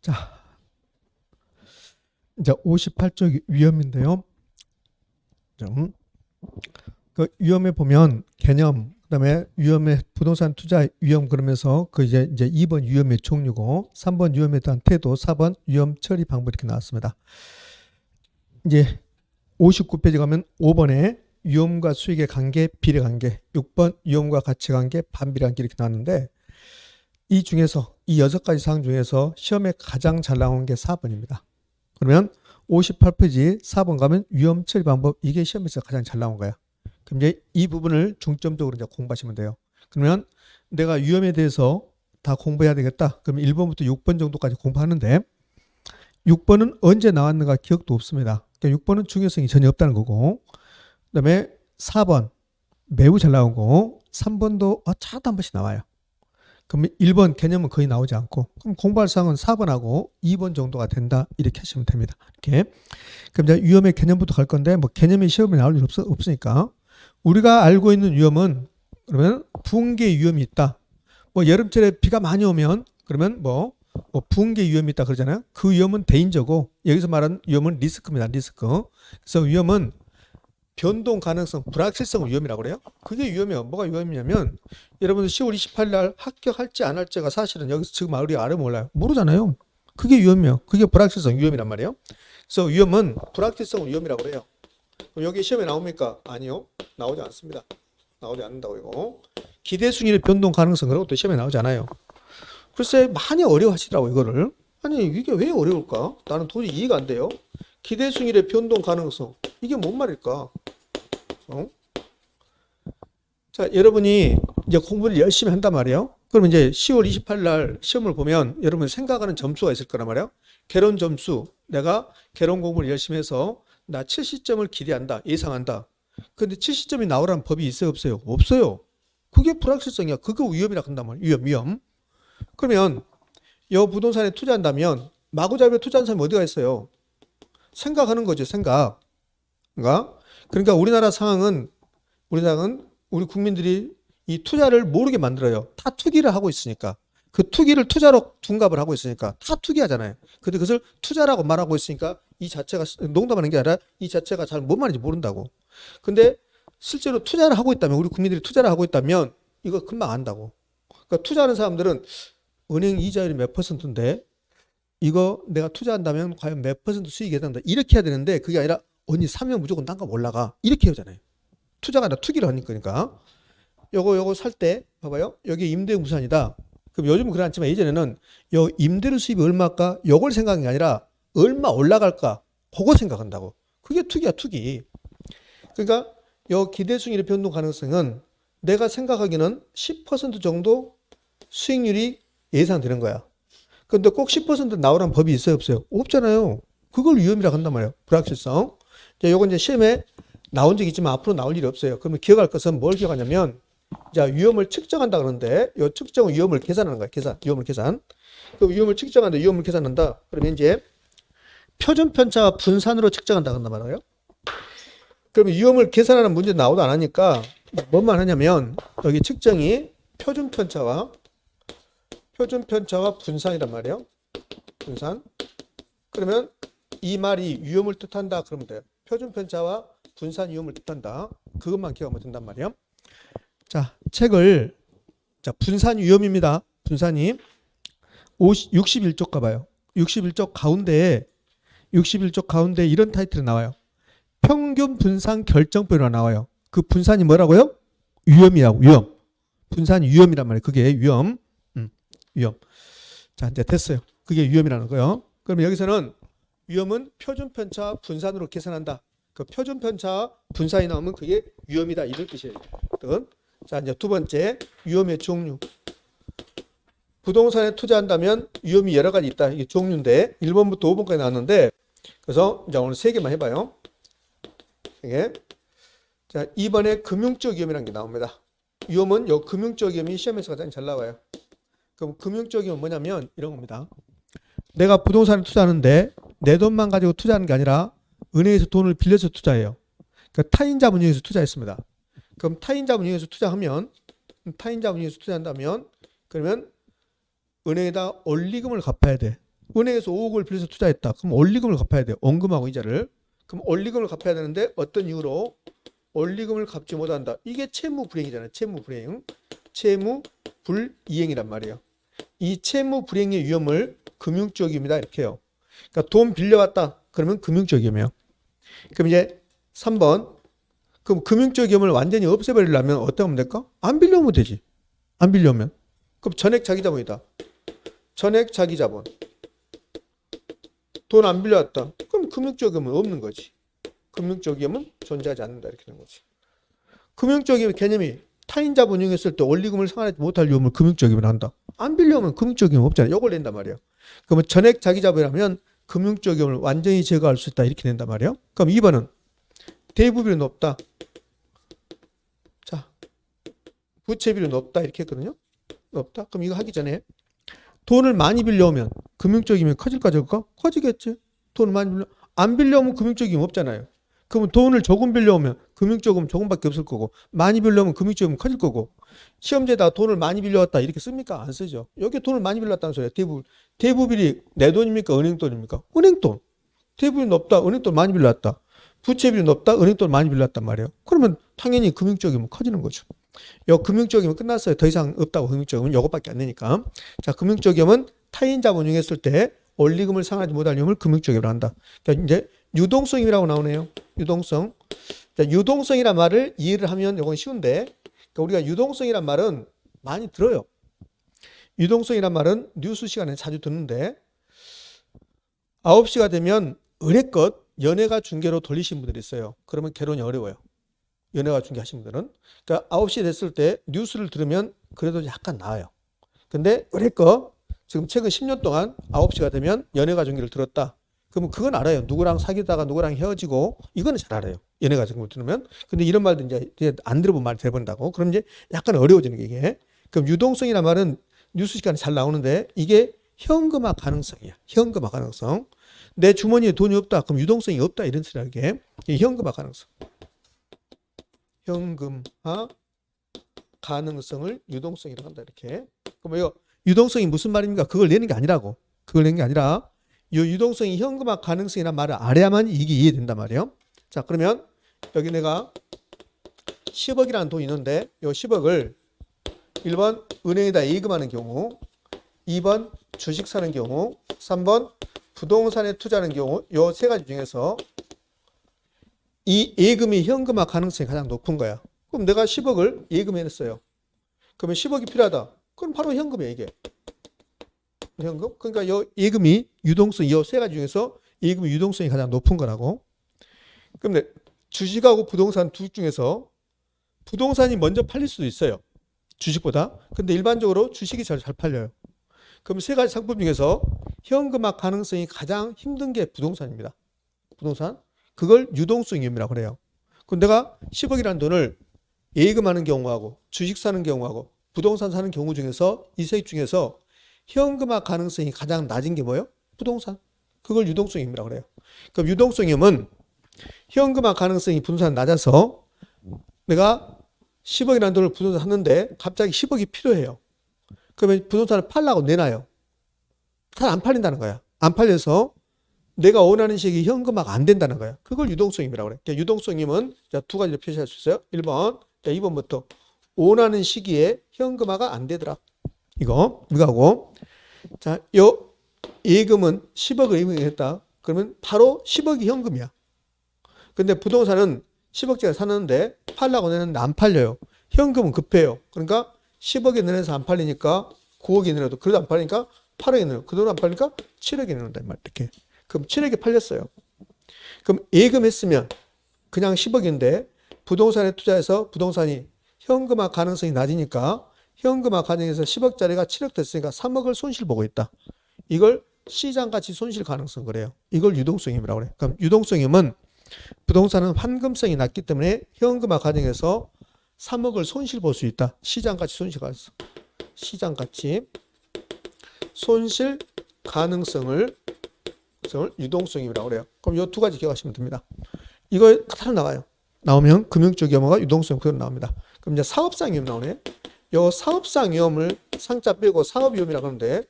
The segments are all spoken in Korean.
자, 이제 58쪽 위험인데요. 좀, 그 위험에 보면 개념, 그다음에 위험의 부동산 투자 위험 그러면서 그 이제 2번 위험의 종류고 3번 위험에 대한 태도, 4번 위험 처리 방법 이렇게 나왔습니다. 이제 59페이지 가면 5번에 위험과 수익의 관계, 비례 관계, 6번 위험과 가치 관계, 반비례 관계 이렇게 나왔는데 이 중에서 이 6가지 사항 중에서 시험에 가장 잘 나온 게 4번입니다. 그러면 58페이지 4번 가면 위험 처리 방법, 이게 시험에서 가장 잘 나온 거야. 그럼 이제 이 부분을 중점적으로 이제 공부하시면 돼요. 그러면 내가 위험에 대해서 다 공부해야 되겠다. 그럼 1번부터 6번 정도까지 공부하는데 6번은 언제 나왔는가 기억도 없습니다. 그러니까 6번은 중요성이 전혀 없다는 거고, 그 다음에 4번 매우 잘 나온 거고, 3번도 차도 한 번씩 나와요. 그럼 1번 개념은 거의 나오지 않고, 그럼 공부할 사항은 4번하고 2번 정도가 된다. 이렇게 하시면 됩니다. 이렇게. 그럼 이제 위험의 개념부터 갈 건데, 뭐 개념이 시험에 나올 일 없으니까, 우리가 알고 있는 위험은, 그러면 붕괴 위험이 있다. 뭐 여름철에 비가 많이 오면, 그러면 뭐 붕괴 위험이 있다 그러잖아요. 그 위험은 대인저고, 여기서 말하는 위험은 리스크입니다. 리스크. 그래서 위험은 변동 가능성, 불확실성 위험이라고 그래요. 그게 위험이에요. 뭐가 위험이냐면 여러분들 10월 28일 날 합격할지 안 할지가 사실은 여기서 지금 우리 알아 몰라요. 모르잖아요. 그게 위험이에요. 그게 불확실성 위험이란 말이에요. 그래서 위험은 불확실성 위험이라고 그래요. 그럼 여기 시험에 나옵니까? 아니요. 나오지 않습니다. 나오지 않는다고 이거. 기대 순위의 변동 가능성 그런 것도 시험에 나오지 않아요. 글쎄 많이 어려워하시더라고 이거를. 아니 이게 왜 어려울까? 나는 도저히 이해가 안 돼요. 기대 순위의 변동 가능성. 이게 뭔 말일까? 자, 여러분이 이제 공부를 열심히 한단 말이에요. 그러면 이제 10월 28일 날 시험을 보면 여러분 생각하는 점수가 있을 거란 말이에요. 개론 점수. 내가 개론 공부를 열심히 해서 나 70점을 기대한다. 예상한다. 근데 70점이 나오라는 법이 있어요? 없어요? 없어요. 그게 불확실성이야. 그거 위험이라고 한단 말이에요. 위험. 그러면 이 부동산에 투자한다면 마구잡이로 투자하는 사람이 어디가 있어요? 생각하는 거죠. 생각. 그러니까 우리나라 상황은 우리 국민들이 이 투자를 모르게 만들어요. 다 투기를 하고 있으니까. 그 투기를 투자로 둔갑을 하고 있으니까 다 투기하잖아요. 근데 그것을 투자라고 말하고 있으니까 이 자체가 농담하는 게 아니라 이 자체가 잘 뭔 말인지 모른다고. 근데 실제로 투자를 하고 있다면 우리 국민들이 투자를 하고 있다면 이거 금방 안다고. 그러니까 투자하는 사람들은 은행 이자율이 몇 퍼센트인데 이거 내가 투자한다면 과연 몇 퍼센트 수익이 된다. 이렇게 해야 되는데 그게 아니라 언니 사면 무조건 단가 올라가. 이렇게 하잖아요. 투자가 아니라 투기를 하니까. 요거 살 때 봐봐요. 여기 임대 부산이다. 그럼 요즘은 그렇지 않지만 예전에는 요 임대료 수입이 얼마일까? 요걸 생각한 게 아니라 얼마 올라갈까? 그거 생각한다고. 그게 투기야, 투기. 그러니까 요 기대수익률의 변동 가능성은 내가 생각하기는 10% 정도 수익률이 예상되는 거야. 근데 꼭 10% 나오라는 법이 있어요, 없어요? 없잖아요. 그걸 위험이라고 한단 말이에요. 불확실성. 자, 요건 이제 시험에 나온 적이 있지만 앞으로 나올 일이 없어요. 그러면 기억할 것은 뭘 기억하냐면, 자, 위험을 측정한다 그러는데, 요 측정은 위험을 계산하는 거야. 계산. 위험을 계산. 그 위험을 측정한다, 위험을 계산한다. 그러면 이제 표준 편차와 분산으로 측정한다 그런단 말이에요. 그러면 위험을 계산하는 문제 나오도 안 하니까 뭐만 하냐면, 여기 측정이 표준 편차와 분산이란 말이에요. 분산. 그러면 이 말이 위험을 뜻한다 그러면 돼요. 표준 편차와 분산 위험을 뜻한다. 그것만 기억하면 된단 말이에요. 자, 책을 분산 위험입니다. 분산이 61쪽 가봐요. 61쪽 가운데 이런 타이틀이 나와요. 평균 분산 결정표가 나와요. 그 분산이 뭐라고요? 위험이라고. 위험. 분산이 위험이란 말이에요. 그게 위험. 위험. 자, 이제 됐어요. 그게 위험이라는 거예요. 그러면 여기서는 위험은 표준 편차 분산으로 계산한다. 그 표준 편차 분산이 나오면 그게 위험이다. 이런 뜻이에요. 자, 이제 두 번째 위험의 종류. 부동산에 투자한다면 위험이 여러 가지 있다. 이게 종류인데 1번부터 5번까지 나왔는데 그래서 이제 오늘 3개만 해봐요. 3개. 자, 2번에 금융적 위험이라는 게 나옵니다. 위험은 요 금융적 위험이 시험에서 가장 잘 나와요. 그럼 금융적 위험은 뭐냐면 이런 겁니다. 내가 부동산에 투자하는데 내 돈만 가지고 투자하는 게 아니라 은행에서 돈을 빌려서 투자해요. 그러니까 타인 자본 이용해서 투자했습니다. 그럼 타인 자본 이용해서 투자한다면 그러면 은행에다 원리금을 갚아야 돼. 은행에서 5억을 빌려서 투자했다. 그럼 원리금을 갚아야 돼요. 원금하고 이자를. 그럼 원리금을 갚아야 되는데 어떤 이유로 원리금을 갚지 못한다. 이게 채무불이행이잖아요. 채무불이행. 채무불이행이란 말이에요. 이 채무불이행의 위험을 금융적 위험이다 이렇게 해요. 그러니까 돈 빌려왔다. 그러면 금융적 위험이에요. 그럼 이제 3번. 그럼 금융적 위험을 완전히 없애버리려면 어떻게 하면 될까? 안 빌려오면 되지. 안 빌려오면. 그럼 전액 자기자본이다. 전액 자기자본. 돈 안 빌려왔다. 그럼 금융적 위험은 없는 거지. 금융적 위험은 존재하지 않는다. 이렇게 되는 거지. 금융적 위험 개념이 타인 자본 이용했을 때 원리금을 상환하지 못할 위험을 금융적 위험을 한다. 안 빌려오면 금융적 위험 없잖아요. 이걸 낸단 말이에요. 그러면 전액 자기자본이라면 금융적 위험을 완전히 제거할 수 있다. 이렇게 낸단 말이에요. 그럼 2번은 대부비율이 높다. 자, 부채비율이 높다. 이렇게 했거든요. 높다. 그럼 이거 하기 전에 돈을 많이 빌려오면 금융적 위험이 커질까 적을까? 커지겠지. 돈을 많이 빌려 안 빌려오면 금융적 위험 없잖아요. 그러면 돈을 조금 빌려오면 금융적 위험 조금밖에 없을 거고 많이 빌려오면 금융적 위험 커질 거고 시험지에다 돈을 많이 빌려왔다 이렇게 씁니까? 안 쓰죠. 여기 돈을 많이 빌려왔다는 소리야. 대부비율이 내 돈입니까? 은행 돈입니까? 은행 돈. 대부비율이 높다. 은행 돈 많이 빌려왔다. 부채비율이 높다. 은행 돈 많이 빌려왔단 말이에요. 그러면 당연히 금융적 위험은 커지는 거죠. 요 금융적 위험은 끝났어요. 더 이상 없다고. 금융적 위험은 요것밖에 안 되니까. 자, 금융적 위험은 타인 자본 이용했을 때 원리금을 상환하지 못할 위험을 금융적 위험을 한다. 그러니까 이제 유동성이라고 나오네요. 유동성. 자, 유동성이란 말을 이해를 하면 이건 쉬운데 그러니까 우리가 유동성이란 말은 많이 들어요. 유동성이란 말은 뉴스 시간에 자주 듣는데 9시가 되면 의뢰껏 연예가 중계로 돌리신 분들이 있어요. 그러면 결혼이 어려워요. 연예가 중계하신 분들은. 그러니까 9시 됐을 때 뉴스를 들으면 그래도 약간 나아요. 근데 의뢰껏 지금 최근 10년 동안 9시가 되면 연예가 중계를 들었다. 그러면 그건 알아요. 누구랑 사귀다가 누구랑 헤어지고 이거는 잘 알아요. 연예가 중계를 들으면. 근데 이런 말도 이제 안 들어본 말이 돼버린다고. 그럼 이제 약간 어려워지는 게 이게. 그럼 유동성이란 말은 뉴스 시간에 잘 나오는데 이게 현금화 가능성이야. 현금화 가능성. 내 주머니에 돈이 없다. 그럼 유동성이 없다. 이런 소리야 이게. 현금화 가능성. 현금화 가능성을 유동성이라고 한다. 이렇게. 그럼 이거 유동성이 무슨 말입니까? 그걸 내는 게 아니라고. 그걸 내는 게 아니라 이 유동성이 현금화 가능성이라는 말을 알아야만 이게 이해된단 말이에요. 자, 그러면 여기 내가 10억이라는 돈이 있는데 이 10억을 1번 은행에다 예금하는 경우, 2번 주식 사는 경우, 3번 부동산에 투자하는 경우 이 세 가지 중에서 이 예금이 현금화 가능성이 가장 높은 거야. 그럼 내가 10억을 예금해냈어요. 그러면 10억이 필요하다. 그럼 바로 현금이야 이게. 현금? 그러니까 이 예금이 유동성, 이 세 가지 중에서 예금의 유동성이 가장 높은 거라고. 그런데 주식하고 부동산 둘 중에서 부동산이 먼저 팔릴 수도 있어요. 주식보다. 근데 일반적으로 주식이 잘 팔려요. 그럼 세 가지 상품 중에서 현금화 가능성이 가장 힘든 게 부동산입니다. 부동산. 그걸 유동성 위험이라고 그래요. 그럼 내가 10억이라는 돈을 예금하는 경우하고 주식 사는 경우하고 부동산 사는 경우 중에서 이 세 중에서 현금화 가능성이 가장 낮은 게 뭐예요? 부동산. 그걸 유동성 위험이라고 그래요. 그럼 유동성 위험은 현금화 가능성이 부동산 낮아서 내가 10억이라는 돈을 부동산 샀는데 갑자기 10억이 필요해요. 그러면 부동산을 팔라고 내놔요. 잘 안 팔린다는 거야. 안 팔려서 내가 원하는 식이 현금화가 안 된다는 거야. 그걸 유동성임이라고 그래. 그러니까 유동성임은 두 가지로 표시할 수 있어요. 1번, 2번부터 원하는 시기에 현금화가 안 되더라. 이거 하고 자, 요 예금은 10억을 예금했다. 그러면 바로 10억이 현금이야. 근데 부동산은 10억짜리 샀는데 팔라고 내는데 안 팔려요. 현금은 급해요. 그러니까 10억에 내내서 안 팔리니까 9억에 내려도 그래도 안 팔리니까 8억에 내려. 그 돈 안 팔리니까 7억에 내는다. 이렇게. 그럼 7억에 팔렸어요. 그럼 예금했으면 그냥 10억인데 부동산에 투자해서 부동산이 현금화 가능성이 낮으니까 현금화 가능해서 10억짜리가 7억 됐으니까 3억을 손실 보고 있다. 이걸 시장가치 손실 가능성 그래요. 이걸 유동성임이라고 그래요. 그럼 유동성임은 부동산은 환금성이 낮기 때문에 현금화 가능해서 3억을 손실 볼 수 있다. 시장가치 손실 가능성. 시장가치 손실 가능성을 유동성임이라고 그래요. 그럼 이 두 가지 기억하시면 됩니다. 이거 따로 나와요. 나오면 금융적 위험과 유동성 그대로 나옵니다. 그럼 이제 사업상 위험 나오네. 요 사업상 위험을 상자 빼고 사업 위험이라고 하는데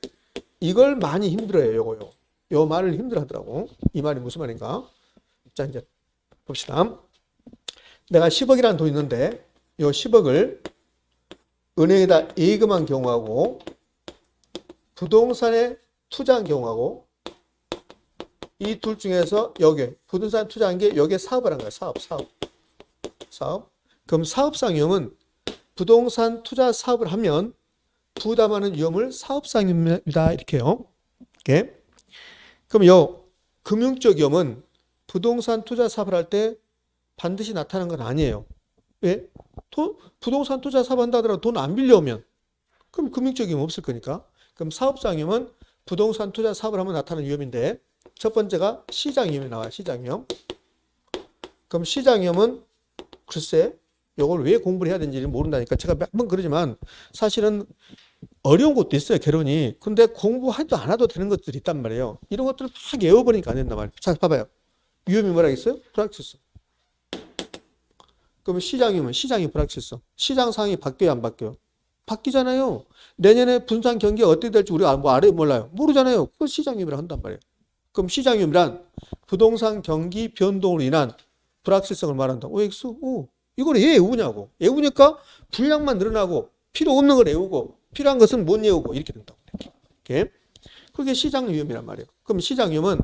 이걸 많이 힘들어요. 요거요. 요 말을 힘들어 하더라고. 이 말이 무슨 말인가? 자, 이제 봅시다. 내가 10억이라는 돈이 있는데 요 10억을 은행에다 예금한 경우하고 부동산에 투자한 경우하고 이 둘 중에서 여기에 부동산 투자한 게 여기에 사업을 한 거야. 사업. 그럼 사업상 위험은 부동산 투자 사업을 하면 부담하는 위험을 사업상 위험이다 이렇게요. 이렇게. 그럼 요 금융적 위험은 부동산 투자 사업을 할 때 반드시 나타나는 건 아니에요. 왜? 부동산 투자 사업 한다 하더라도 돈 안 빌려오면 그럼 금융적 위험 없을 거니까. 그럼 사업상 위험은 부동산 투자 사업을 하면 나타나는 위험인데 첫 번째가 시장 위험이 나와요. 시장 위험. 그럼 시장 위험은 글쎄 이걸 왜 공부를 해야 되는지 모른다니까. 제가 몇 번 그러지만 사실은 어려운 것도 있어요. 개론이. 근데 공부하지도 않아도 되는 것들이 있단 말이에요. 이런 것들을 막 외워버리니까 안 된단 말이에요. 자, 봐봐요. 위험이 뭐라겠어요? 불확실성. 그러면 시장 위험은 시장이 불확실성. 시장 상황이 바뀌어요, 안 바뀌어요? 바뀌잖아요. 내년에 분산 경기가 어떻게 될지 우리가 뭐 알아요, 몰라요? 모르잖아요. 그건 시장 위험이라 한단 말이에요. 그럼 시장 위험이란 부동산 경기 변동으로 인한 불확실성을 말한다. OX? 오, 이걸 왜 외우냐고. 외우니까 분량만 늘어나고 필요 없는 걸 외우고 필요한 것은 못 외우고 이렇게 된다고. 이렇게. 그게 시장 위험이란 말이에요. 그럼 시장 위험은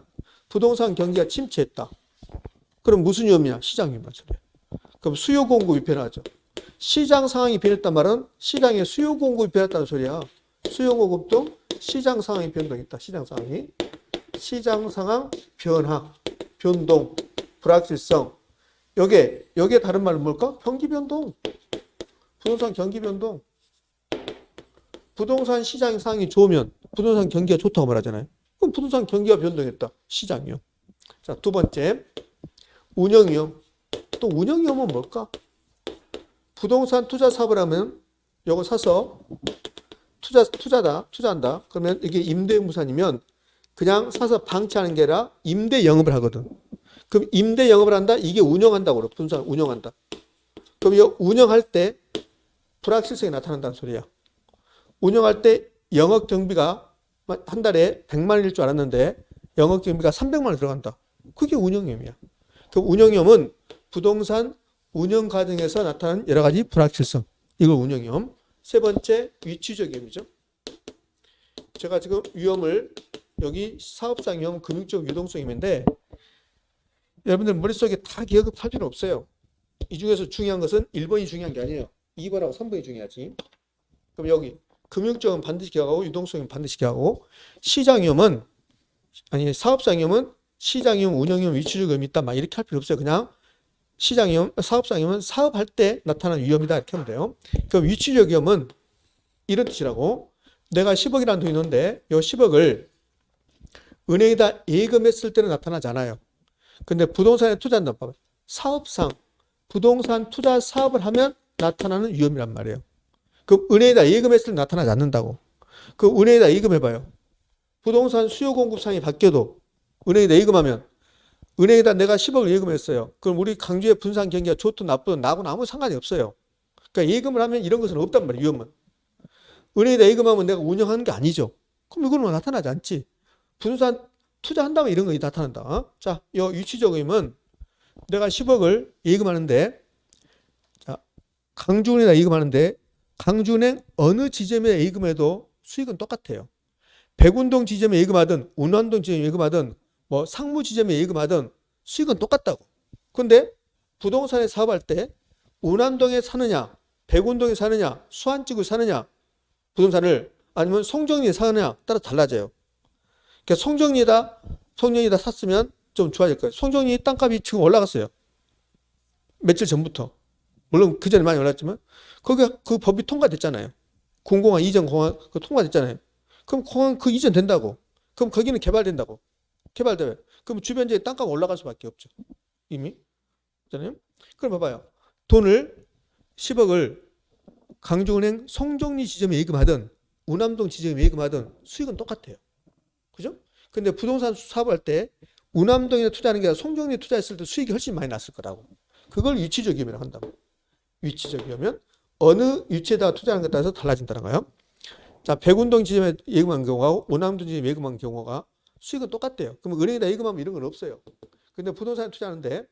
부동산 경기가 침체했다. 그럼 무슨 위험이냐? 시장 위험이란 소리예요. 그럼 수요 공급이 변하죠. 시장 상황이 변했단 말은 시장의 수요 공급이 변했다는 소리야. 수요 공급도 시장 상황이 변동했다. 시장 상황이. 시장 상황 변화, 변동, 불확실성. 여기에 다른 말은 뭘까? 경기 변동. 부동산 경기 변동. 부동산 시장 상황이 좋으면 부동산 경기가 좋다고 말하잖아요. 그럼 부동산 경기가 변동했다. 시장이요. 자, 두 번째. 운영 위험. 또 운영 위험은 뭘까? 부동산 투자 사업을 하면 요거 사서 투자한다. 그러면 이게 임대무산이면 그냥 사서 방치하는 게 아니라 임대 영업을 하거든. 그럼 임대 영업을 한다? 이게 운영한다고 그래. 부동산 운영한다. 그럼 이 운영할 때 불확실성이 나타난다는 소리야. 운영할 때 영업 경비가 한 달에 100만 원일 줄 알았는데 영업 경비가 300만 원 들어간다. 그게 운영위험이야. 그럼 운영위험은 부동산 운영 과정에서 나타나는 여러 가지 불확실성. 이걸 운영위험. 세 번째, 위치적 위험이죠. 제가 지금 위험을 여기 사업상 위험, 금융적 유동성 위험인데 여러분들 머릿속에 다 기억할 필요 없어요. 이 중에서 중요한 것은 1번이 중요한 게 아니에요. 2번하고 3번이 중요하지. 그럼 여기 금융적은 반드시 기억하고 유동성은 반드시 기억하고 시장 위험은 아니 사업상 위험은 시장 위험, 운영 위험, 위치적 위험이 있다. 막 이렇게 할 필요 없어요. 그냥 시장 위험, 사업상 위험은 사업할 때 나타나는 위험이다. 이렇게 하면 돼요. 그럼 위치적 위험은 이런 뜻이라고. 내가 10억이라는 돈이 있는데 이 10억을 은행에다 예금했을 때는 나타나지 않아요. 근데 부동산에 투자한다. 봐봐요. 사업상 부동산 투자 사업을 하면 나타나는 위험이란 말이에요. 그럼 은행에다 예금했을 때 나타나지 않는다고. 그럼 은행에다 예금해봐요. 부동산 수요 공급 상이 바뀌어도 은행에다 예금하면 은행에다 내가 10억을 예금했어요. 그럼 우리 강주의 분산 경기가 좋든 나쁘든 나하고는 아무 상관이 없어요. 그러니까 예금을 하면 이런 것은 없단 말이에요. 위험은. 은행에다 예금하면 내가 운영하는 게 아니죠. 그럼 이거는 나타나지 않지. 부동산 투자한다면 이런 거 나타난다. 어? 자, 이 위치적 의미는 내가 10억을 예금하는데 자, 강주은행에다 예금하는데 강주은행 어느 지점에 예금해도 수익은 똑같아요. 백운동 지점에 예금하든 운환동 지점에 예금하든 뭐 상무 지점에 예금하든 수익은 똑같다고. 근데 부동산에 사업할 때 운환동에 사느냐 백운동에 사느냐 수안지구에 사느냐 부동산을 아니면 송정리에 사느냐 따라 달라져요. 그러니까 송정리에다 샀으면 좀 좋아질 거예요. 송정리 땅값이 지금 올라갔어요. 며칠 전부터. 물론 그 전에 많이 올랐지만 거기가 그 법이 통과됐잖아요. 공공화 이전 공화 그 통과됐잖아요. 그럼 공항 그 이전 된다고. 그럼 거기는 개발된다고. 개발돼요. 그럼 주변 지역 땅값 올라갈 수밖에 없죠. 이미. 그렇잖아요. 그럼 봐봐요. 돈을 10억을 강주은행 송정리 지점에 예금하든 우남동 지점에 예금하든 수익은 똑같아요. 그죠? 근데 부동산 사업할 때 우남동에 투자하는 게 아니라 송정리에 투자했을 때 수익이 훨씬 많이 났을 거라고. 그걸 위치적 위험이라고 한다고. 위치적 위험은 어느 위치에다가 투자하는 것에 따라서 달라진다는 거예요. 자, 백운동 지점에 예금한 경우하고 우남동 지점에 예금한 경우가 수익은 똑같대요. 그럼 은행에다 예금하면 이런 건 없어요. 근데 부동산에 투자하는데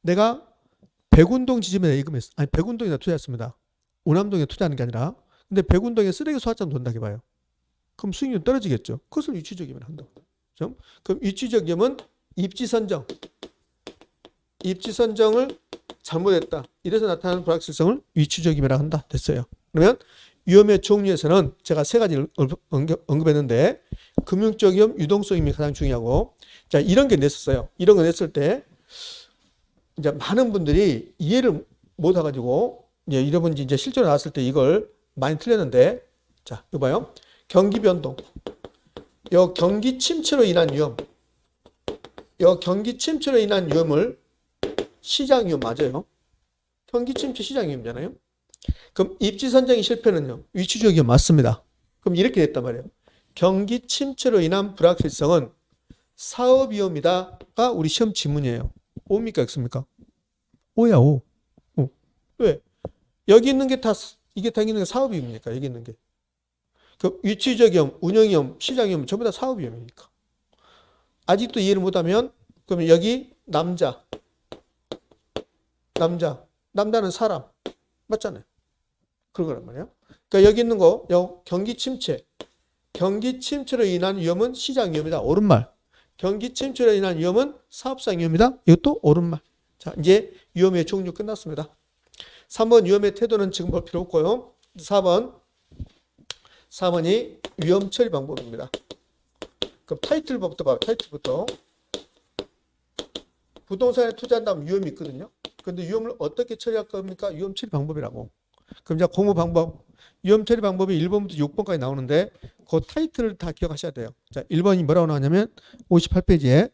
내가 백운동 지점에 예금했어. 아니 백운동에다 투자했습니다. 오남동에 투자하는 게 아니라. 근데 백운동에 쓰레기 소화장 돈다고 해봐요. 그럼 수익률 떨어지겠죠. 그것을 위치적이면 한다. 그럼 위치적이면 입지 선정을 잘못했다. 이래서 나타나는 불확실성을 위치적임이라 한다. 됐어요. 그러면 위험의 종류에서는 제가 세 가지를 언급했는데 금융적 위험, 유동성 위험이 가장 중요하고 자 이런 게 냈었어요. 이런 거 냈을 때 이제 많은 분들이 이해를 못 해가지고 이제 실제로 나왔을 때 이걸 많이 틀렸는데 자 이거 봐요. 경기 변동, 요 경기 침체로 인한 위험, 요 경기 침체로 인한 위험을 시장 위험 맞아요. 경기 침체 시장 위험이잖아요. 그럼 입지 선정의 실패는요? 위치적 위험 맞습니다. 그럼 이렇게 됐단 말이에요. 경기 침체로 인한 불확실성은 사업 위험이다가 우리 시험 지문이에요. O입니까 X입니까? O야 O. 왜? 여기 있는 게 다 이게 다 있는 게 사업 위험이니까 여기 있는 게. 그 위치적 위험, 운영 위험, 시장 위험 전부 다 사업 위험이니까. 아직도 이해를 못하면 그러면 여기 남자는 사람 맞잖아요. 그런 거란 말이에요. 그러니까 여기 있는 거 경기 침체로 인한 위험은 시장 위험이다. 옳은 말. 경기 침체로 인한 위험은 사업상 위험이다. 이것도 옳은 말. 자, 이제 위험의 종류 끝났습니다. 3번 위험의 태도는 지금 볼 필요 없고요. 4번이 위험 처리 방법입니다. 그럼 타이틀부터 봐요. 타이틀부터. 부동산에 투자한다면 위험이 있거든요. 근데 위험을 어떻게 처리할 겁니까? 위험 처리 방법이라고. 그럼 이제 공부 방법. 위험 처리 방법이 1번부터 6번까지 나오는데 그 타이틀을 다 기억하셔야 돼요. 자, 1번이 뭐라고 나왔냐면 58페이지에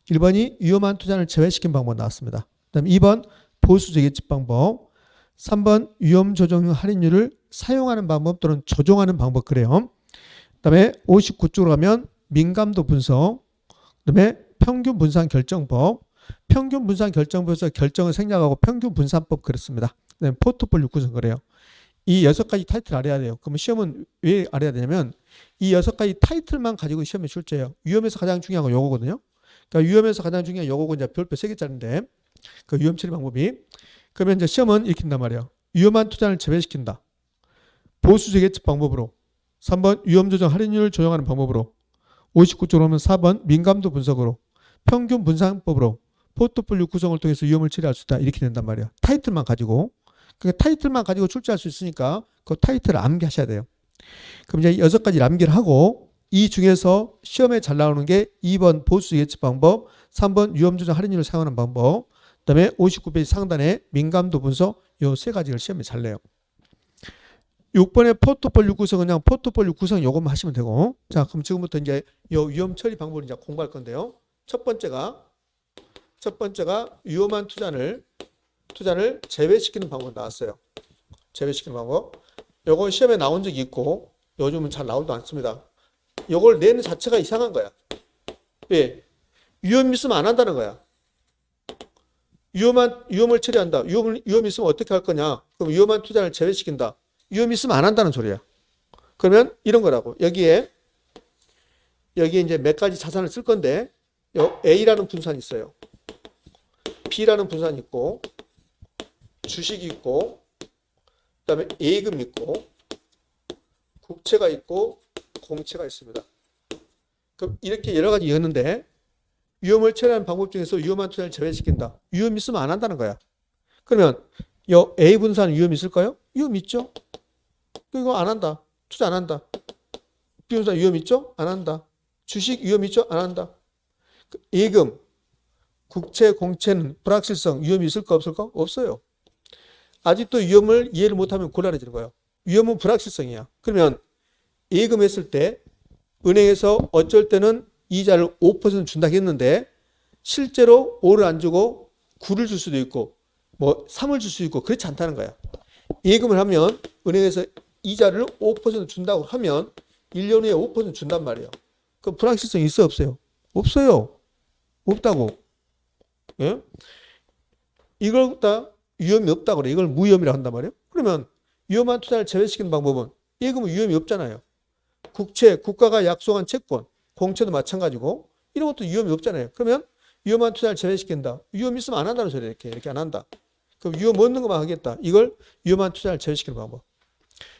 1번이 위험한 투자를 제외시킨 방법 나왔습니다. 그다음 2번 보수 재개집 방법. 3번 위험 조정 할인율을 사용하는 방법 또는 조정하는 방법 그래요. 그다음에 59쪽으로 가면 민감도 분석. 그다음에 평균 분산 결정법. 평균 분산 결정법에서 결정을 생략하고 평균 분산법 그랬습니다. 그다음에 포트폴리오 구성 그래요. 이 6가지 타이틀 알아야 돼요. 그러면 시험은 왜 알아야 되냐면 이 6가지 타이틀만 가지고 시험에 출제해요. 위험에서 가장 중요한 건 요거거든요. 그러니까 위험에서 가장 중요한 요거고 이제 별표 3개짜리인데 그 위험 처리 방법이 그러면 이제 시험은 이렇게 한단 말이에요. 위험한 투자를 제외시킨다. 보수 재개측 방법으로 3번 위험 조정 할인율을 조정하는 방법으로 59쪽으로 오면 4번 민감도 분석으로 평균 분산법으로 포트폴리오 구성을 통해서 위험을 처리할 수 있다. 이렇게 된단 말이에요. 타이틀만 가지고. 그러니까 타이틀만 가지고 출제할 수 있으니까 그 타이틀을 암기하셔야 돼요. 그럼 이제 6가지 암기를 하고 이 중에서 시험에 잘 나오는 게 2번 보수 예측 방법, 3번 위험 조정 할인율을 사용하는 방법, 그다음에 59페이지 상단에 민감도 분석 요 3가지를 시험에 잘 내요. 6번에 포트폴리오 구성은 그냥 포트폴리오 구성 요것만 하시면 되고 자 그럼 지금부터 이제 요 위험 처리 방법을 이제 공부할 건데요. 첫 번째가 위험한 투자를 제외시키는 방법 나왔어요. 제외시키는 방법. 요거 시험에 나온 적이 있고 요즘은 잘 나오지도 않습니다. 요걸 내는 자체가 이상한 거야. 왜? 위험 있으면 안 한다는 거야. 위험을 처리한다. 위험 있으면 어떻게 할 거냐? 그럼 위험한 투자를 제외시킨다. 위험 있으면 안 한다는 소리야. 그러면 이런 거라고. 여기에 이제 몇 가지 자산을 쓸 건데 A라는 분산이 있어요. B라는 분산이 있고 주식이 있고 그다음에 예금 있고 국채가 있고 공채가 있습니다. 그럼 이렇게 여러 가지 있는데 위험을 처리하는 방법 중에서 위험한 투자를 제외시킨다. 위험 있으면 안 한다는 거야. 그러면 요 A 분산은 위험 있을까요? 위험 있죠. 이거 안 한다. 투자 안 한다. B 분산 위험 있죠? 안 한다. 주식 위험 있죠? 안 한다. 예금, 국채, 공채는 불확실성 위험이 있을까 없을까? 없어요. 아직도 위험을 이해를 못하면 곤란해지는 거예요. 위험은 불확실성이야. 그러면 예금했을 때 은행에서 어쩔 때는 이자를 5% 준다고 했는데 실제로 5를 안 주고 9를 줄 수도 있고 뭐 3을 줄 수 있고 그렇지 않다는 거야. 예금을 하면 은행에서 이자를 5% 준다고 하면 1년 후에 5% 준단 말이에요. 그럼 불확실성이 있어요 없어요? 없어요. 없다고. 예? 이걸 다 위험이 없다고 그래. 이걸 무위험이라고 한단 말이에요. 그러면 위험한 투자를 제외시키는 방법은 예금은 위험이 없잖아요. 국채, 국가가 약속한 채권 공채도 마찬가지고 이런 것도 위험이 없잖아요. 그러면 위험한 투자를 제외시킨다. 위험 있으면 안 한다는 소리예요. 이렇게 안 한다. 그럼 위험 없는 것만 하겠다. 이걸 위험한 투자를 제외시키는 방법.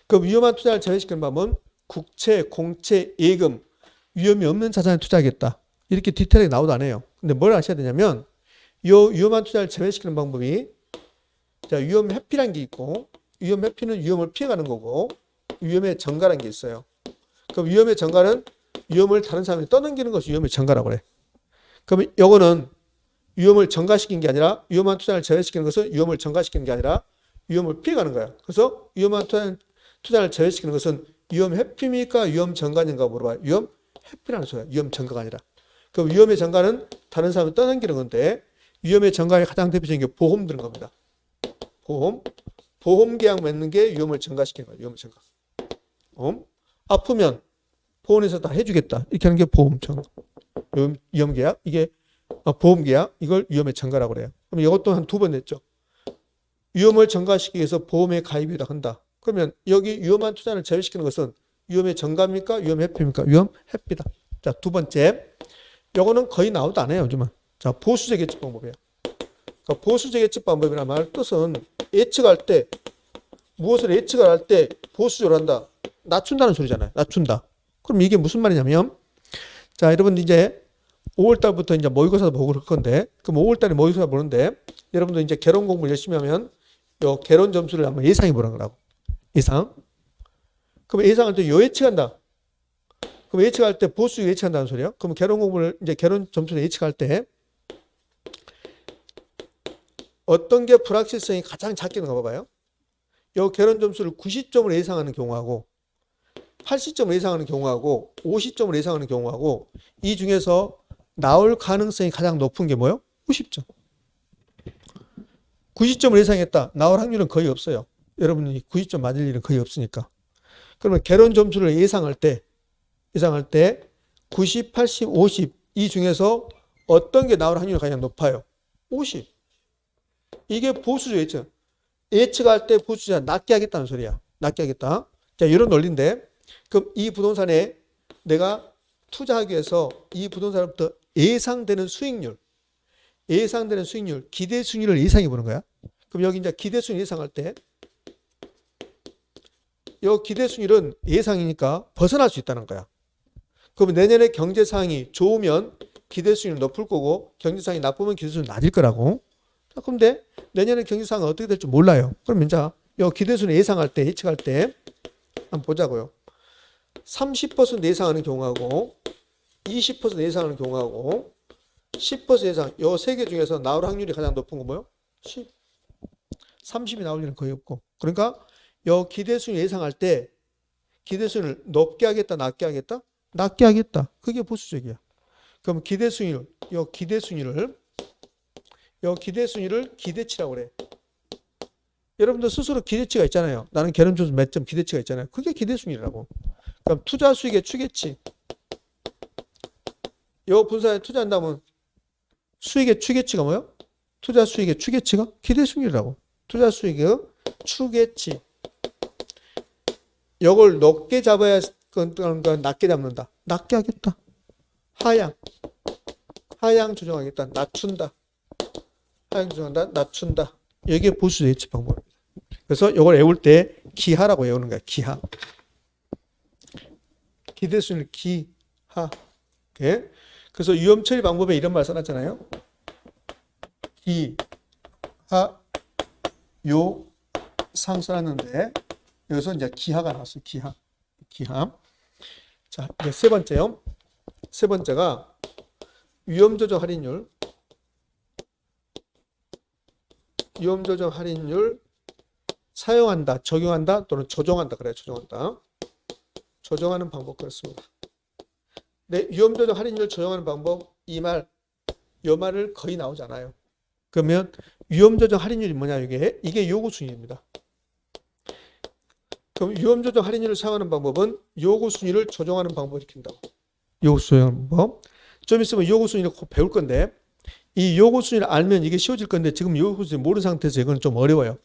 그럼 위험한 투자를 제외시키는 방법은 국채, 공채, 예금, 위험이 없는 자산에 투자하겠다. 이렇게 디테일하게 나오도 안 해요. 근데 뭘 아셔야 되냐면 이 위험한 투자를 제외시키는 방법이 자, 위험 회피라는 게 있고 위험 회피는 위험을 피해가는 거고 위험의 전가라는 게 있어요. 그럼 위험의 전가는 위험을 다른 사람이 떠넘기는 것이 위험의 전가라고 그래. 그러면 이거는 위험을 전가시키는 게 아니라 위험한 투자를 제외시키는 것은 위험을 전가시키는 게 아니라 위험을 피해가는 거야. 그래서 위험한 투자를 제외시키는 것은 위험 회피입니까? 위험 전가인가 물어봐요. 위험 회피라는 소리야. 위험 전가가 아니라. 그 위험의 전가는 다른 사람을 떠넘기는 건데 위험의 전가의 가장 대표적인 게 보험 드는 겁니다. 보험 계약 맺는 게 위험을 전가시키는 거예요. 위험을 전가. 아프면 보험에서 다 해주겠다. 이렇게 하는 게 보험 전가. 위험 계약 이게 보험 계약 이걸 위험의 전가라고 그래요. 그럼 이것도 한 2번 냈죠. 위험을 전가시키기 위해서 보험에 가입이라 한다. 그러면 여기 위험한 투자를 제외시키는 것은 위험의 전가입니까? 위험 회피입니까? 위험 회피다. 자, 2번째. 요거는 거의 나오도 안 해요, 요즘은. 자, 보수적 예측 방법이에요. 그러니까 보수적 예측 방법이란 말 뜻은 예측할 때 무엇을 예측을 할 때 보수적으로 한다. 낮춘다는 소리잖아요. 낮춘다. 그럼 이게 무슨 말이냐면 자, 여러분 이제 5월 달부터 이제 모의고사도 보고 그럴 건데 그럼 5월 달에 모의고사 보는데 여러분도 이제 개론 공부를 열심히 하면 요 개론 점수를 한번 예상해 보는 거라고. 예상. 그럼 예상할 때 요 예측한다. 그럼 예측할 때 보수 예측한다는 소리예요. 그럼 개론 공부를 이제 개론 점수를 예측할 때 어떤 게 불확실성이 가장 작게는 가봐봐요. 요 개론 점수를 90점으로 예상하는 경우하고 80점을 예상하는 경우하고 50점을 예상하는 경우하고 이 중에서 나올 가능성이 가장 높은 게 뭐예요? 90점. 90점을 예상했다. 나올 확률은 거의 없어요. 여러분이 90점 맞을 일은 거의 없으니까. 그러면 개론 점수를 예상할 때 90, 80, 50 이 중에서 어떤 게 나올 확률이 가장 높아요? 50. 이게 보수적 예측. 예측할 때 보수자 낮게 하겠다는 소리야. 낮게 하겠다. 자, 이런 논리인데 그럼 이 부동산에 내가 투자하기 위해서 이 부동산부터 예상되는 수익률, 기대 수익률을 예상해 보는 거야. 그럼 여기 이제 기대 수익률 예상할 때 이 기대 수익률은 예상이니까 벗어날 수 있다는 거야. 그럼 내년에 경제 상황이 좋으면 기대 수익률 높을 거고 경제 상황이 나쁘면 기대 수익률 낮을 거라고. 자, 그런데 내년에 경제 상황이 어떻게 될지 몰라요. 그럼 이제 이 기대 수익률 예상할 때, 예측할 때 한번 보자고요. 30% 예상하는 경우하고 20% 예상하는 경우하고 10% 예상 이 세 개 중에서 나올 확률이 가장 높은 거 뭐예요? 10. 30이 나올 일은 거의 없고. 그러니까 이 기대수익 예상할 때 기대수익을 높게 하겠다, 낮게 하겠다? 낮게 하겠다. 그게 보수적이야. 그럼 기대수익률, 이 기대수익률을 기대치라고 그래. 여러분들 스스로 기대치가 있잖아요. 나는 개론 점수 몇 점 기대치가 있잖아요. 그게 기대수익률이라고. 그럼 투자 수익의 추계치. 이 분산에 투자한다면 수익의 추계치가 뭐예요? 투자 수익의 추계치가 기대수익률이라고. 투자 수익의 추계치. 이걸 높게 잡아야 건 낮게 잡는다. 낮게 하겠다. 하향 조정하겠다. 낮춘다. 하향 조정한다. 낮춘다. 이게 보수 예측 방법입니다. 그래서 이걸 외울 때 기하라고 외우는 거야. 기하. 기대수익률 기하. 오케이? 그래서 위험 처리 방법에 이런 말 써놨잖아요. 기하 요 상 써놨는데 여기서 이제 기하가 나왔어요. 기하. 자, 이제 세 번째요. 세 번째가 위험 조정 할인율. 위험 조정 할인율 사용한다, 적용한다 또는 조정한다 그래요. 조정한다. 조정하는 방법 그렇습니다. 네, 위험 조정 할인율 조정하는 방법 이 말을 거의 나오지 않아요. 그러면 위험 조정 할인율이 뭐냐 이게 요구 순위입니다. 그럼 위험 조정 할인율을 사용하는 방법은 요구 순위를 조정하는 방법을 익힌다고. 요구 조정 방법. 좀 있으면 요구 순위를 꼭 배울 건데 이 요구 순위를 알면 이게 쉬워질 건데 지금 요구 순위 모르는 상태에서 이건 좀 어려워요.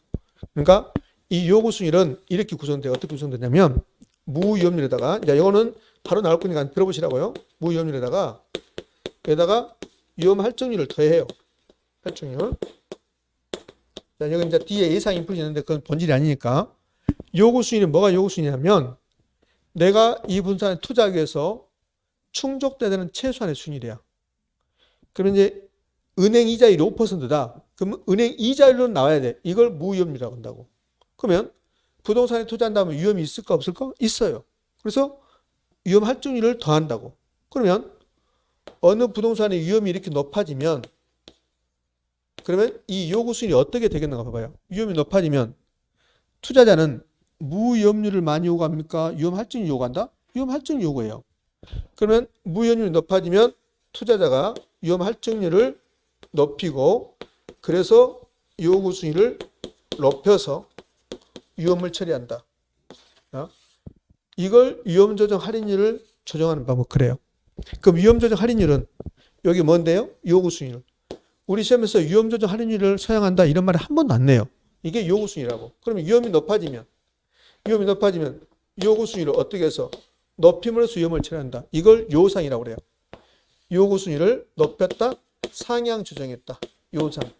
그러니까 이 요구 순위는 이렇게 구성돼요. 어떻게 구성되냐면 무위험률에다가 이제 이거는 바로 나올 거니까 들어보시라고요. 무위험률에다가 여기다가 위험 할증률을 더해요. 할증률. 자, 여기 이제 뒤에 예상 인풋이 있는데 그건 본질이 아니니까. 요구 수익은 뭐가 요구 수익이냐면 내가 이 분산에 투자하기 위해서 충족돼야 되는 최소한의 수익이야. 그러면 이제 은행 이자율이 5%다. 그러면 은행 이자율은 나와야 돼. 이걸 무위험률이라고 한다고. 그러면 부동산에 투자한다면 위험이 있을까 없을까? 있어요. 그래서 위험 할증률을 더한다고. 그러면 어느 부동산의 위험이 이렇게 높아지면 그러면 이 요구 수익이 어떻게 되겠는가 봐봐요. 위험이 높아지면 투자자는 무위험률을 많이 요구합니까? 위험 할증률 요구한다? 위험 할증률 요구해요. 그러면 무위험률이 높아지면 투자자가 위험 할증률을 높이고 그래서 요구 수익을 높여서 위험을 처리한다. 이걸 위험 조정 할인율을 조정하는 방법 그래요. 그럼 위험 조정 할인율은 여기 뭔데요? 요구 수익률. 우리 시험에서 위험 조정 할인율을 사용한다 이런 말이 한 번도 안 내요. 이게 요구 수익이라고. 그러면 위험이 높아지면 요구 수익률을 어떻게 해서 높임으로써 위험을 처리한다. 이걸 요상이라고 그래요. 요구 수익률을 높였다, 상향 조정했다. 요상.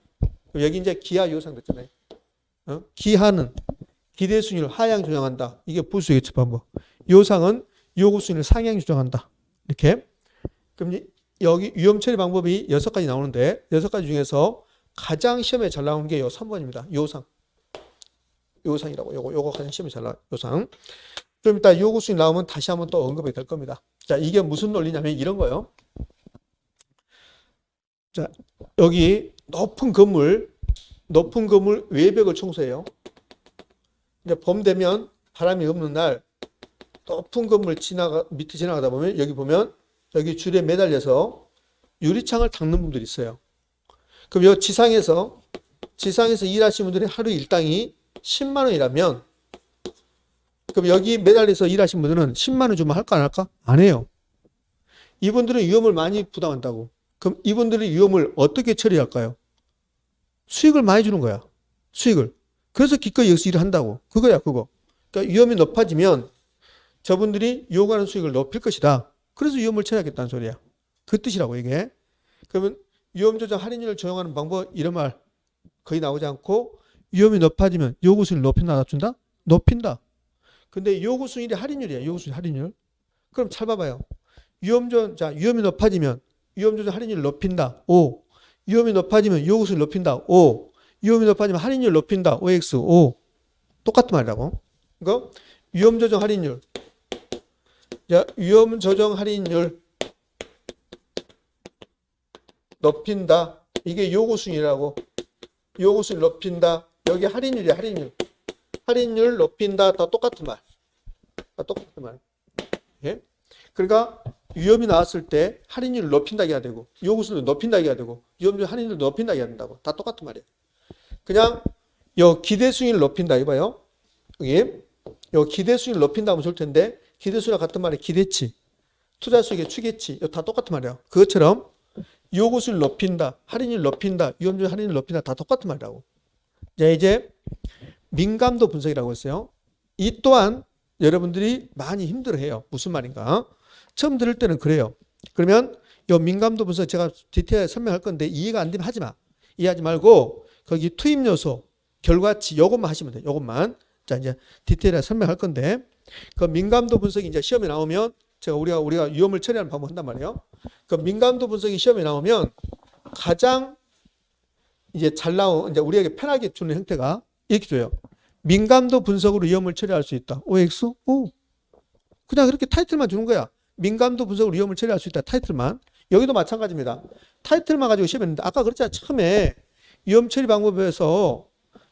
여기 이제 기하 요상 됐잖아요. 기하는 기대 수익률을 하향 조정한다. 이게 부수의 예측 방법. 요상은 요구 수익률을 상향 조정한다. 이렇게. 그럼 여기 위험 처리 방법이 6가지 나오는데 6가지 중에서 가장 시험에 잘 나오는 게 요 3번입니다. 요상. 요상이라고. 요거 가장 시험에 잘 나와요. 요상. 좀 이따 요구 수익 나오면 다시 한번 또 언급이 될 겁니다. 자, 이게 무슨 논리냐면 이런 거요. 자, 여기 높은 건물 외벽을 청소해요. 이제 봄 되면 바람이 없는 날 높은 건물 밑에 지나가다 보면 여기 보면 여기 줄에 매달려서 유리창을 닦는 분들이 있어요. 그럼 여기 지상에서 일하시는 분들이 하루 일당이 10만 원이라면 그럼 여기 매달려서 일하시는 분들은 10만 원 주면 할까 안 할까? 안 해요. 이분들은 위험을 많이 부담한다고. 그럼 이분들이 위험을 어떻게 처리할까요? 수익을 많이 주는 거야. 수익을. 그래서 기꺼이 여기서 일을 한다고. 그거야, 그거. 그러니까 위험이 높아지면 저분들이 요구하는 수익을 높일 것이다. 그래서 위험을 처리하겠다는 소리야. 그 뜻이라고, 이게. 그러면 위험 조정 할인율을 조정하는 방법, 이런 말 거의 나오지 않고 위험이 높아지면 요구 수익을 높인다, 낮춘다? 높인다. 근데 요구 수익이 할인율이야. 요구 수익 할인율. 그럼 잘 봐봐요. 위험이 높아지면 위험 조정 할인율을 높인다. O. 위험이 높아지면 요구 수익을 높인다. O. 위험이 높아지면 할인율을 높인다. OX. O. 똑같은 말이라고. 그러니까 위험 조정 할인율. 자, 위험 조정 할인율 높인다. 이게 요구 수익이라고. 요구 수익 높인다. 여기 할인율이야, 할인율. 할인율 높인다. 다 똑같은 말. 다 똑같은 말. 예? 그러니까 위험이 나왔을 때 할인율을 높인다 해야 되고 요구 수익을 높인다 해야 되고 위험 할인율을 높인다 해야 된다고. 다 똑같은 말이에요. 그냥 요 기대 수익을 높인다 이봐요. 여기 요 기대 수익을 높인다 하면 좋을 텐데 기대 수익과 같은 말이 기대치, 투자 수익의 추계치, 다 똑같은 말이에요. 그것처럼 요구 수익을 높인다, 할인율 높인다, 위험률 할인율 높인다 다 똑같은 말이라고. 자, 이제 민감도 분석이라고 했어요. 이 또한 여러분들이 많이 힘들어해요. 무슨 말인가? 처음 들을 때는 그래요. 그러면 이 민감도 분석 제가 디테일하게 설명할 건데 이해가 안 되면 하지 마. 이해하지 말고 거기 투입 요소, 결과치 요것만 하시면 돼요. 요것만. 자, 이제 디테일하게 설명할 건데 그 민감도 분석이 이제 시험에 나오면 제가 우리가 위험을 처리하는 방법 한단 말이에요. 그 민감도 분석이 시험에 나오면 가장 이제 잘 나온 이제 우리에게 편하게 주는 형태가 이렇게 줘요. 민감도 분석으로 위험을 처리할 수 있다. OX? 오. 그냥 그렇게 타이틀만 주는 거야. 민감도 분석으로 위험을 처리할 수 있다. 타이틀만. 여기도 마찬가지입니다. 타이틀만 가지고 시험에 했는데 아까 그랬잖아. 처음에 위험 처리 방법에서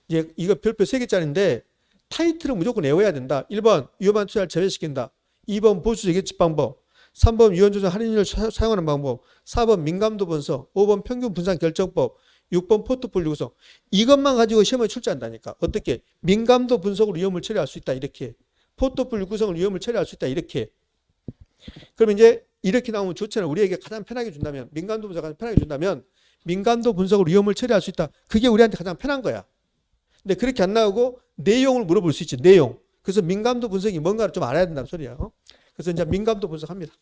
이제 이거 별표 3개짜리인데 타이틀은 무조건 외워야 된다. 1번 위험한 투자를 제외시킨다. 2번 보수 예측 방법. 3번 위험 조정 할인율을 사용하는 방법. 4번 민감도 분석. 5번 평균 분산 결정법. 6번 포트폴리오 구성. 이것만 가지고 시험에 출제한다니까. 어떻게? 민감도 분석으로 위험을 처리할 수 있다. 이렇게. 포트폴리오 구성을 위험을 처리할 수 있다. 이렇게. 그럼 이제 이렇게 나오면 좋잖아요. 우리에게 가장 편하게 준다면, 민감도 분석을 가장 편하게 준다면 민감도 분석으로 위험을 처리할 수 있다. 그게 우리한테 가장 편한 거야. 근데 그렇게 안 나오고 내용을 물어볼 수 있지. 내용. 그래서 민감도 분석이 뭔가를 좀 알아야 된다는 소리야. 그래서 이제 민감도 분석합니다.